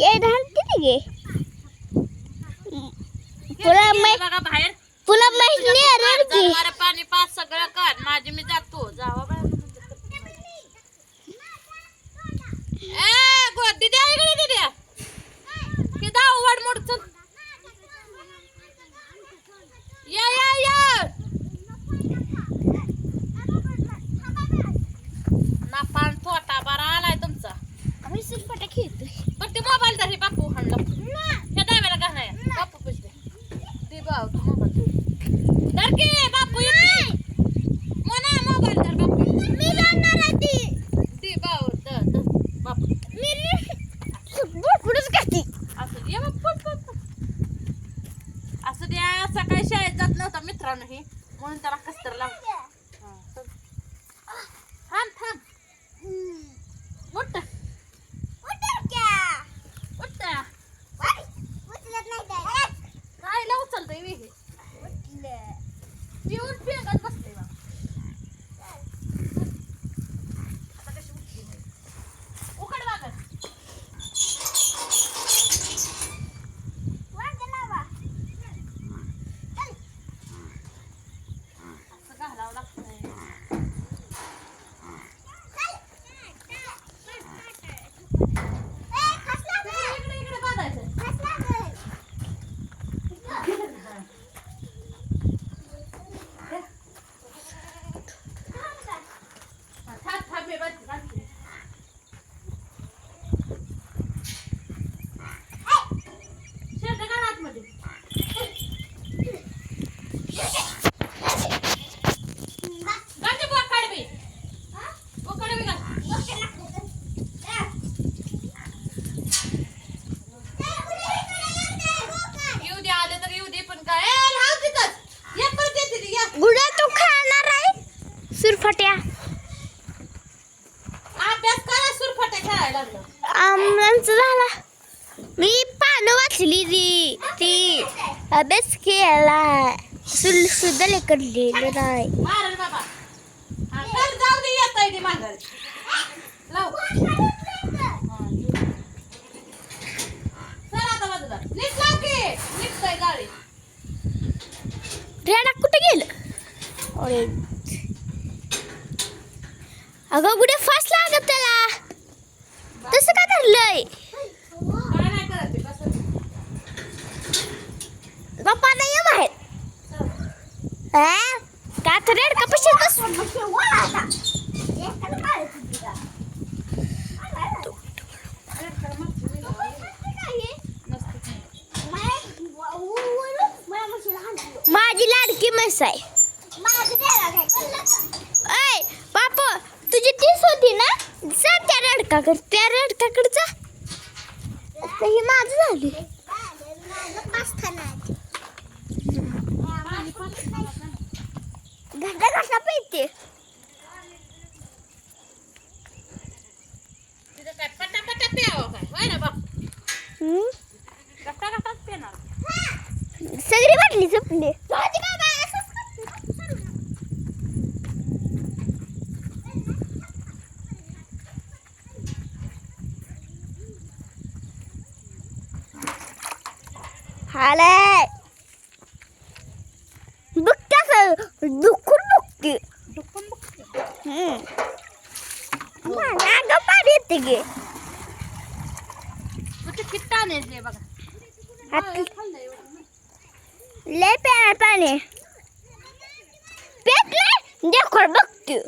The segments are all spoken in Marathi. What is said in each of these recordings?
शेड हाणते गे पुला माहिती जनावर पाणी पाच सगळं कर माझी मी जातो जावा गोदी द्या इकडे द्या की जाऊ वाढ मोड या या या ना पान थोटा बरा आलाय तुमचा आम्ही सुरफाटा खेळतोय पण ते मोबाईल धरी बापू हाणला हे डाव्याला घालणार बापू पुसले दे बाव तू मोबाईल धर की बापू येते मोना मोबाईल धर बापू मी जाणार आहे ती दे बाव द बापू मी पुढेच करते असं दे बापू असं द्या सकाळी शाळेत जात नव्हता मित्रांनो हे म्हणून त्याला कस्तर लावतो थांब थांब उठ काय लावू चालतंय वे पिऊन फेकत बसते बा आता कशी उठली उकड बागत असं घालावं लागतंय इकडे बांधायचं थांब मी बांधते शेत का आतमध्ये गाडी बुवा काढ बी बोकड बी घाल येऊ दे आले तर येऊ दे पण काय राहू तिथंच या परत येते ती, या गुडा तू खाणार आहे सुरफाट्या अभ्यास करा सुरफाटे खेळायला लागलं आमचं झाला मी पानं वाचली ती अभ्यास केला सुद्धा लेकडलेलं नाही मारल बाबा हा कर जाऊ दे येता येते माघारी लाव चल आता बाजूला नीट लाव की निघतंय गाडी रेडा कुठे गेलं अरे अगं कुठे फास्ट लागत त्याला तसं का धरलंय काय नाही करत ते कसं गप्पा नाही आहे बाहेर का तर रेड कपशी बस माझी लाडकी म्हैस आहे ऐ बापू तुझी तीस होती ना जा त्या रेडकाकडे जा आता ही माझं झाली घंटा कसा पेते तिथं काय पटापटा प्यावं काय होय ना बाप गट्टा गट्टाच पेणार सगळी वाटली संपली हाले बघता दुखून बघते दुखून बघते मला पाणी येते गे ते किट्टा नेसले बघा खाल्लंय लय प्यार पाणी पेटले देखोड बघते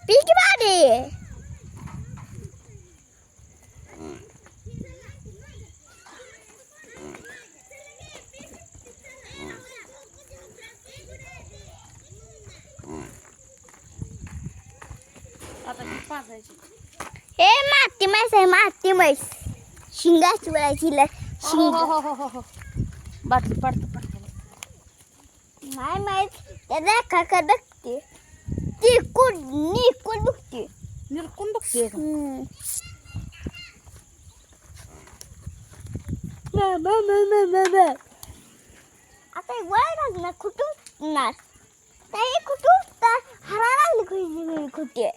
पीक पाणी आता ती पाजायची हे माती म्हैस आहे माती म्हैस शिंगाची वळायची शिंग बाटली पडतं पडतं नाही माहित त्या दाखा बघते ती निकून बघते निरकून बघते आता वळ लागणार कुठून कुठून हरा लागली खुटी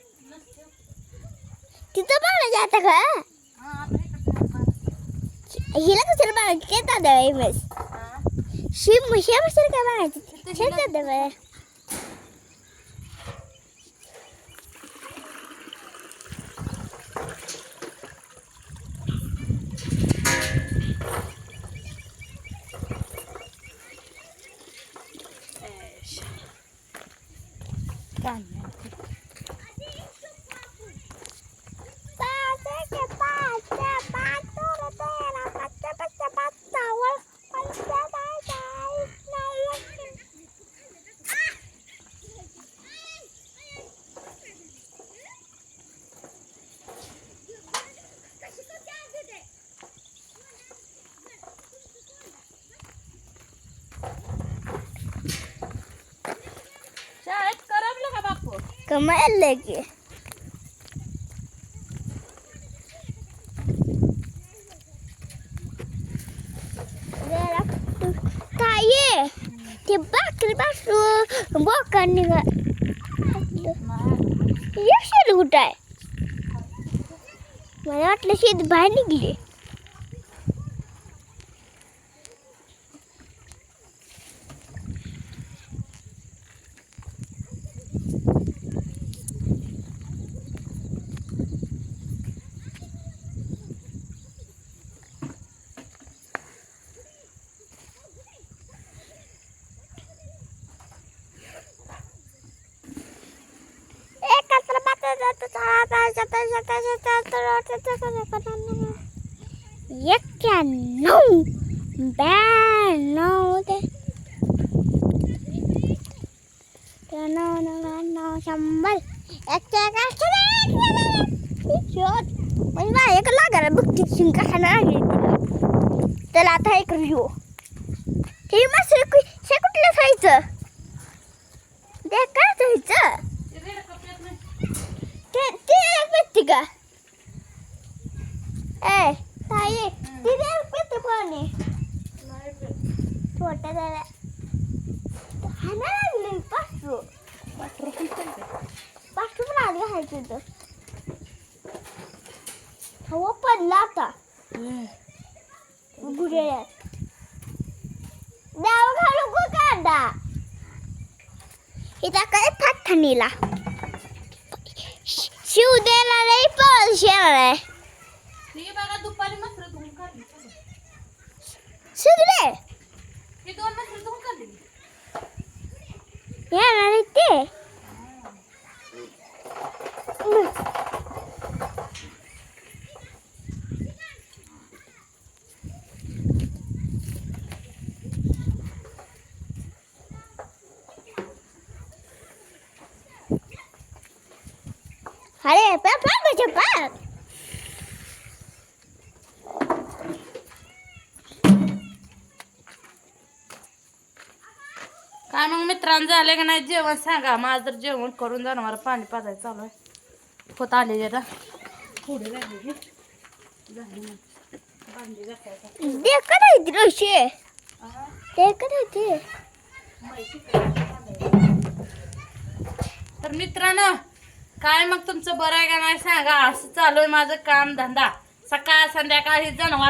तिथं बाळायचं आता का हा, आता इकडचं बांध. हिला कसं बाळायचं ते दादा आहे बस हा. शिव म्हशी काय बाळायचं ते दादा बाळा ऐश. काय नाही. शाळेत करमलं का बापू? कमाल की काय ते बाकरी पासून बोकांनी यशाला कुठं आहे मला वाटलं शेत बाहेर निघली एक्क्याण्णव 92 100 म्हणजे एक लागायला बघते शिंग कशानं आली त्याला आता एक रिओ हे मस्त हे कुठलं खायचं ते काय खायचं ते रेड कपड्यात नाही. ते एक भेटते का ए ताई ती एक भेटते पाणी नाही पे. छोट्या त्याला खायला लागले 500 पण आधी घालायचं होतं हवा पडला आता गुऱ्यात डाव घालू गो कांदा इथं काय थंडीला शिव द्यायला नाही पळ शेणार ही बघा दुपारी मसर धुवून काढली. सगळे ही 2 मसर धुवून काढली. येणार ते अरे पाप काय मग मित्रांनो झाले का नाही जेवण सांगा. माझं जर जेवण करून जनावर पाणी पाजायचं चालू आहे. होत आले आता थोडे राहिले झाले ना. भांडी घासायचं. देखत होती रोशे देखत होती तर मित्रांनो काय मग तुमचं बरं आहे का नाही सांगा. असं चालू आहे माझं काम धंदा. सकाळ संध्याकाळ ही जनावर